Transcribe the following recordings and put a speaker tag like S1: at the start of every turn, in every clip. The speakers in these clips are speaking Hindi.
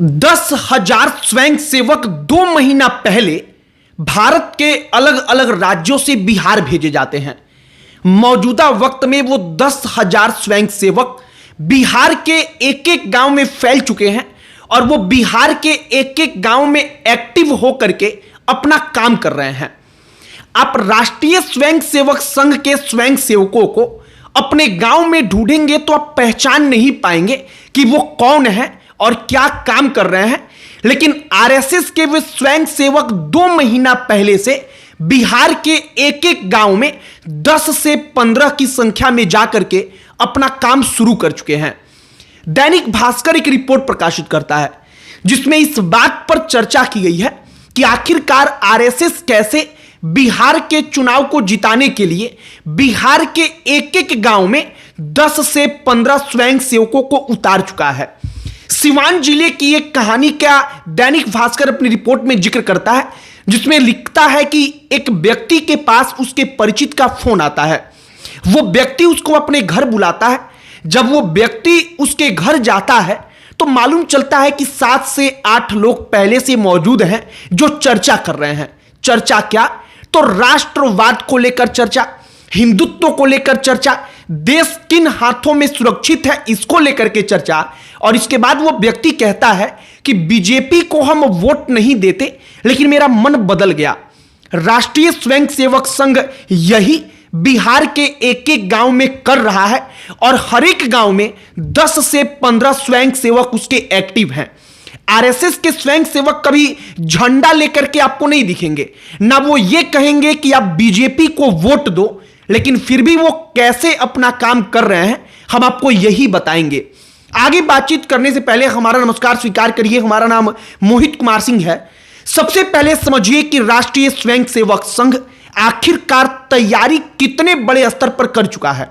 S1: 10,000 स्वयंसेवक 2 महीना पहले भारत के अलग अलग राज्यों से बिहार भेजे जाते हैं। मौजूदा वक्त में वो 10,000 स्वयंसेवक बिहार के एक एक गांव में फैल चुके हैं और वो बिहार के एक एक गांव में एक्टिव होकर के अपना काम कर रहे हैं। आप राष्ट्रीय स्वयंसेवक संघ के स्वयंसेवकों को अपने गांव में ढूंढेंगे तो आप पहचान नहीं पाएंगे कि वो कौन है और क्या काम कर रहे हैं। लेकिन आरएसएस के वे स्वयंसेवक 2 महीना पहले से बिहार के एक एक गांव में 10 से 15 की संख्या में जाकर के अपना काम शुरू कर चुके हैं। दैनिक भास्कर एक रिपोर्ट प्रकाशित करता है जिसमें इस बात पर चर्चा की गई है कि आखिरकार आरएसएस कैसे बिहार के चुनाव को जिताने के लिए बिहार के एक एक गांव में 10 से 15 स्वयंसेवकों को उतार चुका है। सिवान जिले की एक कहानी का दैनिक भास्कर अपनी रिपोर्ट में जिक्र करता है जिसमें लिखता है कि एक व्यक्ति के पास उसके परिचित का फोन आता है। वो व्यक्ति उसको अपने घर बुलाता है। जब वो व्यक्ति उसके घर जाता है तो मालूम चलता है कि 7 से 8 लोग पहले से मौजूद हैं जो चर्चा कर रहे हैं। चर्चा क्या? तो राष्ट्रवाद को लेकर चर्चा, हिंदुत्व को लेकर चर्चा, देश किन हाथों में सुरक्षित है इसको लेकर के चर्चा। और इसके बाद वो व्यक्ति कहता है कि बीजेपी को हम वोट नहीं देते लेकिन मेरा मन बदल गया। राष्ट्रीय स्वयंसेवक संघ यही बिहार के एक एक गांव में कर रहा है और हर एक गांव में 10 से 15 स्वयंसेवक उसके एक्टिव हैं। आरएसएस के स्वयंसेवक कभी झंडा लेकर के आपको नहीं दिखेंगे, ना वो ये कहेंगे कि आप बीजेपी को वोट दो, लेकिन फिर भी वो कैसे अपना काम कर रहे हैं हम आपको यही बताएंगे। आगे बातचीत करने से पहले हमारा नमस्कार स्वीकार करिए। हमारा नाम मोहित कुमार सिंह है। सबसे पहले समझिए कि राष्ट्रीय स्वयंसेवक संघ आखिरकार तैयारी कितने बड़े स्तर पर कर चुका है।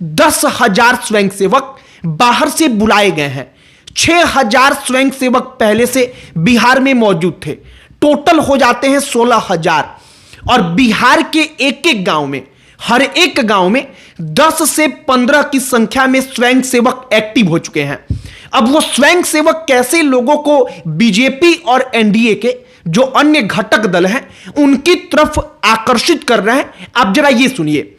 S1: 10,000 स्वयंसेवक बाहर से बुलाए गए हैं। 6,000 स्वयंसेवक पहले से बिहार में मौजूद थे। टोटल हो जाते हैं 16,000 और बिहार के एक एक गांव में, हर एक गांव में 10 से 15 की संख्या में स्वयंसेवक एक्टिव हो चुके हैं। अब वो स्वयंसेवक कैसे लोगों को बीजेपी और एनडीए के जो अन्य घटक दल हैं उनकी तरफ आकर्षित कर रहे हैं, आप जरा ये सुनिए।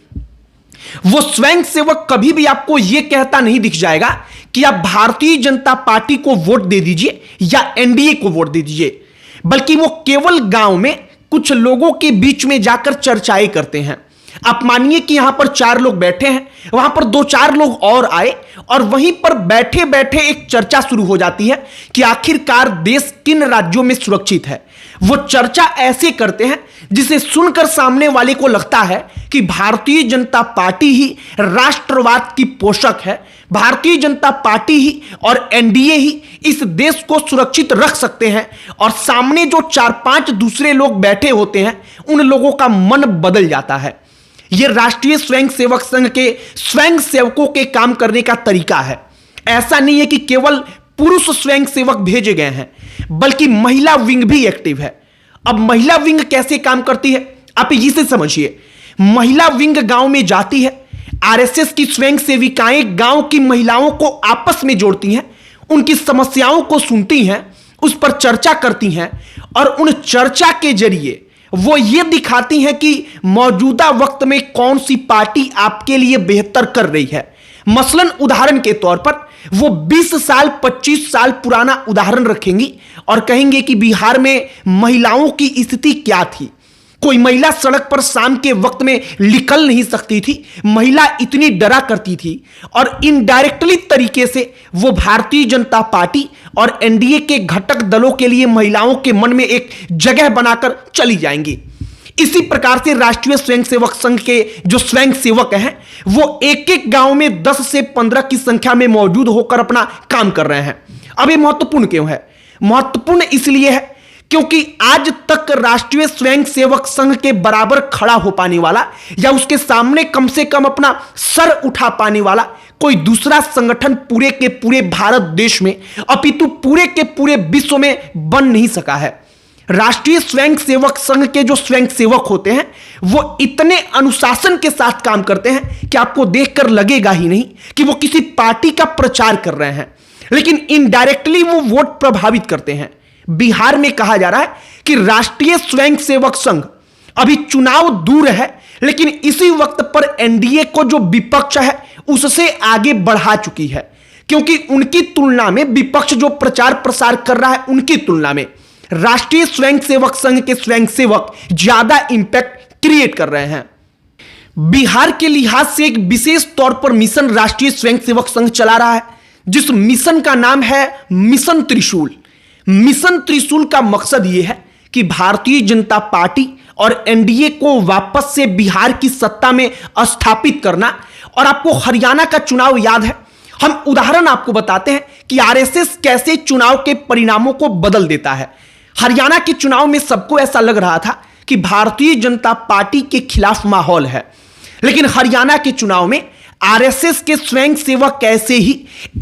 S1: वो स्वयंसेवक कभी भी आपको यह कहता नहीं दिख जाएगा कि आप भारतीय जनता पार्टी को वोट दे दीजिए या एनडीए को वोट दे दीजिए, बल्कि वो केवल गांव में कुछ लोगों के बीच में जाकर चर्चाएं करते हैं। आप मानिए कि यहां पर 4 लोग बैठे हैं, वहां पर 2-4 लोग और आए और वहीं पर बैठे बैठे एक चर्चा शुरू हो जाती है कि आखिरकार देश किन राज्यों में सुरक्षित है। वो चर्चा ऐसे करते हैं जिसे सुनकर सामने वाले को लगता है कि भारतीय जनता पार्टी ही राष्ट्रवाद की पोषक है, भारतीय जनता पार्टी ही और एनडीए ही इस देश को सुरक्षित रख सकते हैं। और सामने जो 4-5 दूसरे लोग बैठे होते हैं उन लोगों का मन बदल जाता है। यह राष्ट्रीय स्वयंसेवक संघ के स्वयंसेवकों के काम करने का तरीका है। ऐसा नहीं है कि केवल पुरुष स्वयंसेवक भेजे गए हैं, बल्कि महिला विंग भी एक्टिव है। अब महिला विंग कैसे काम करती है आप इसे समझिए। महिला विंग गांव में जाती है, आरएसएस की स्वयंसेविकाएं गांव की महिलाओं को आपस में जोड़ती हैं, उनकी समस्याओं को सुनती हैं, उस पर चर्चा करती हैं और उन चर्चा के जरिए वो ये दिखाती हैं कि मौजूदा वक्त में कौन सी पार्टी आपके लिए बेहतर कर रही है। मसलन उदाहरण के तौर पर वो 20 साल 25 साल पुराना उदाहरण रखेंगी और कहेंगे कि बिहार में महिलाओं की स्थिति क्या थी। कोई महिला सड़क पर शाम के वक्त में निकल नहीं सकती थी, महिला इतनी डरा करती थी। और इनडायरेक्टली तरीके से वो भारतीय जनता पार्टी और एनडीए के घटक दलों के लिए महिलाओं के मन में एक जगह बनाकर चली जाएंगी। इसी प्रकार से राष्ट्रीय स्वयंसेवक संघ के जो स्वयंसेवक हैं वो एक एक गांव में 10 से 15 की संख्या में मौजूद होकर अपना काम कर रहे हैं। अब ये महत्वपूर्ण क्यों है? महत्वपूर्ण इसलिए है क्योंकि आज तक राष्ट्रीय स्वयंसेवक संघ के बराबर खड़ा हो पाने वाला या उसके सामने कम से कम अपना सर उठा पाने वाला कोई दूसरा संगठन पूरे के पूरे भारत देश में अपितु पूरे के पूरे विश्व में बन नहीं सका है। राष्ट्रीय स्वयंसेवक संघ के जो स्वयंसेवक होते हैं वो इतने अनुशासन के साथ काम करते हैं कि आपको देखकर लगेगा ही नहीं कि वो किसी पार्टी का प्रचार कर रहे हैं। लेकिन इनडायरेक्टली वो वोट प्रभावित करते हैं। बिहार में कहा जा रहा है कि राष्ट्रीय स्वयंसेवक संघ अभी चुनाव दूर है, लेकिन इसी वक्त पर एनडीए को जो विपक्ष है उससे आगे बढ़ा चुकी है, क्योंकि उनकी तुलना में विपक्ष जो प्रचार प्रसार कर रहा है उनकी तुलना में राष्ट्रीय स्वयंसेवक संघ के स्वयंसेवक ज्यादा इंपैक्ट क्रिएट कर रहे हैं। बिहार के लिहाज से एक विशेष तौर पर मिशन राष्ट्रीय स्वयंसेवक संघ चला रहा है, जिस मिशन का नाम है मिशन त्रिशूल। मिशन त्रिशूल का मकसद यह है कि भारतीय जनता पार्टी और एनडीए को वापस से बिहार की सत्ता में स्थापित करना। और आपको हरियाणा का चुनाव याद है, हम उदाहरण आपको बताते हैं कि आरएसएस कैसे चुनाव के परिणामों को बदल देता है। हरियाणा के चुनाव में सबको ऐसा लग रहा था कि भारतीय जनता पार्टी के खिलाफ माहौल है, लेकिन हरियाणा के चुनाव में आरएसएस के स्वयंसेवक कैसे ही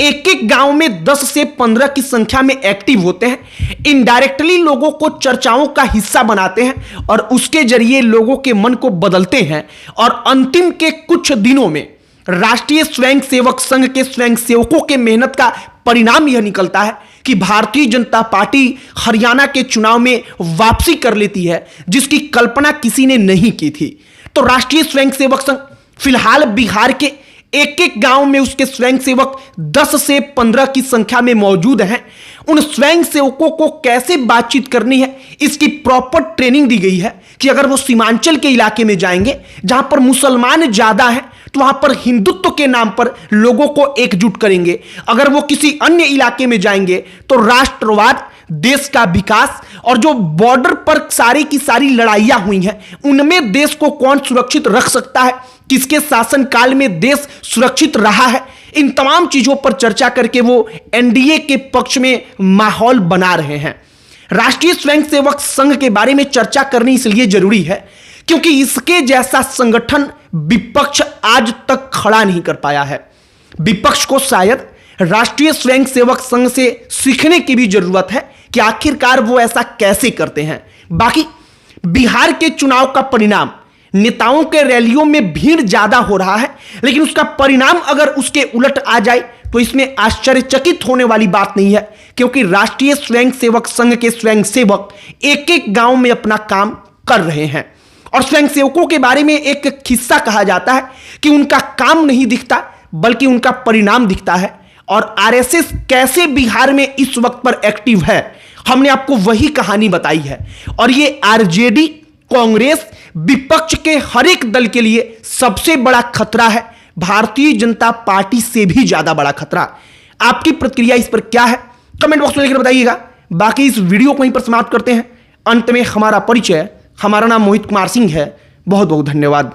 S1: एक एक गांव में 10 से 15 की संख्या में एक्टिव होते हैं, इनडायरेक्टली लोगों को चर्चाओं का हिस्सा बनाते हैं और उसके जरिए लोगों के मन को बदलते हैं। और अंतिम के कुछ दिनों में राष्ट्रीय स्वयंसेवक संघ के स्वयंसेवकों के मेहनत का परिणाम यह निकलता है कि भारतीय जनता पार्टी हरियाणा के चुनाव में वापसी कर लेती है, जिसकी कल्पना किसी ने नहीं की थी। तो राष्ट्रीय स्वयंसेवक संघ फिलहाल बिहार के एक एक गांव में उसके स्वयंसेवक 10 से 15 की संख्या में मौजूद हैं। उन स्वयंसेवकों को कैसे बातचीत करनी है इसकी प्रॉपर ट्रेनिंग दी गई है कि अगर वो सीमांचल के इलाके में जाएंगे जहां पर मुसलमान ज्यादा हैं तो वहां पर हिंदुत्व के नाम पर लोगों को एकजुट करेंगे। अगर वो किसी अन्य इलाके में जाएंगे तो राष्ट्रवाद, देश का विकास और जो बॉर्डर पर सारी की सारी लड़ाइयां हुई हैं उनमें देश को कौन सुरक्षित रख सकता है, किसके शासनकाल में देश सुरक्षित रहा है, इन तमाम चीजों पर चर्चा करके वो एनडीए के पक्ष में माहौल बना रहे हैं। राष्ट्रीय स्वयंसेवक संघ के बारे में चर्चा करनी इसलिए जरूरी है क्योंकि इसके जैसा संगठन विपक्ष आज तक खड़ा नहीं कर पाया है। विपक्ष को शायद राष्ट्रीय स्वयंसेवक संघ से सीखने की भी जरूरत है कि आखिरकार वो ऐसा कैसे करते हैं। बाकी बिहार के चुनाव का परिणाम, नेताओं के रैलियों में भीड़ ज्यादा हो रहा है, लेकिन उसका परिणाम अगर उसके उलट आ जाए तो इसमें आश्चर्यचकित होने वाली बात नहीं है, क्योंकि राष्ट्रीय स्वयंसेवक संघ के स्वयंसेवक एक एक गांव में अपना काम कर रहे हैं। और स्वयंसेवकों के बारे में एक किस्सा कहा जाता है कि उनका काम नहीं दिखता बल्कि उनका परिणाम दिखता है। और आरएसएस कैसे बिहार में इस वक्त पर एक्टिव है, हमने आपको वही कहानी बताई है। और ये आरजेडी, कांग्रेस, विपक्ष के हर एक दल के लिए सबसे बड़ा खतरा है, भारतीय जनता पार्टी से भी ज्यादा बड़ा खतरा। आपकी प्रतिक्रिया इस पर क्या है, कमेंट बॉक्स में लिखकर बताइएगा। बाकी इस वीडियो को यहीं पर समाप्त करते हैं। अंत में हमारा परिचय, हमारा नाम मोहित कुमार सिंह है। बहुत बहुत धन्यवाद।